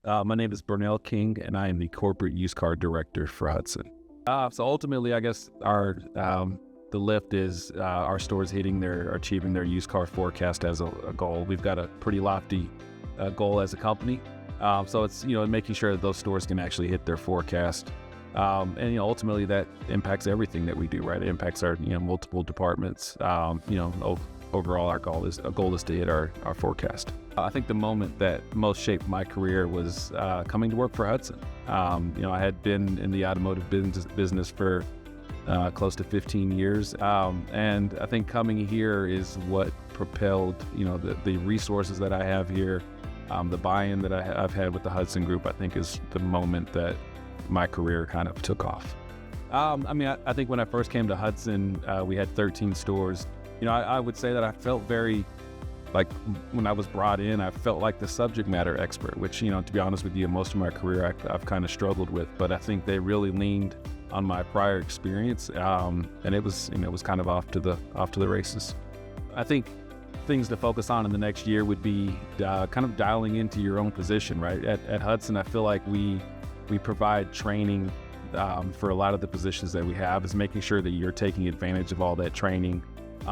My name is Burnell King, and I am the corporate used car director for Hudson. So ultimately, I guess our the lift is our stores achieving their used car forecast as a goal. We've got a pretty lofty goal as a company, so it's making sure that those stores can actually hit their forecast, and ultimately that impacts everything that we do. Right, it impacts our multiple departments. Overall, our goal is to hit our forecast. I think the moment that most shaped my career was coming to work for Hudson. I had been in the automotive business for close to 15 years, and I think coming here is what propelled the resources that I have here, the buy-in that I've had with the Hudson Group. I think is the moment that my career kind of took off. I think when I first came to Hudson, we had 13 stores. I would say that I felt very, like when I was brought in, I felt like the subject matter expert, which, to be honest with you, most of my career I've kind of struggled with. But I think they really leaned on my prior experience, and it was kind of off to the races. I think things to focus on in the next year would be kind of dialing into your own position, right? At Hudson, I feel like we provide training for a lot of the positions that we have, is making sure that you're taking advantage of all that training.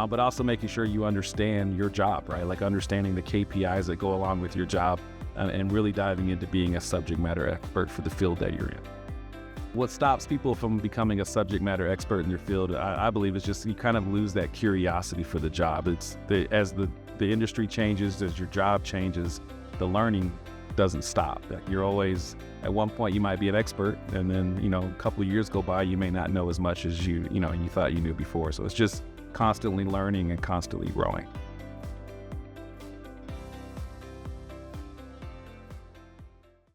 But also making sure you understand your job, right? Like understanding the KPIs that go along with your job, and really diving into being a subject matter expert for the field that you're in. What stops people from becoming a subject matter expert in their field, I believe, is just you kind of lose that curiosity for the job. As the industry changes, as your job changes, the learning doesn't stop. You're always, at one point you might be an expert, and then a couple of years go by, you may not know as much as you thought you knew before. So it's just constantly learning and constantly growing.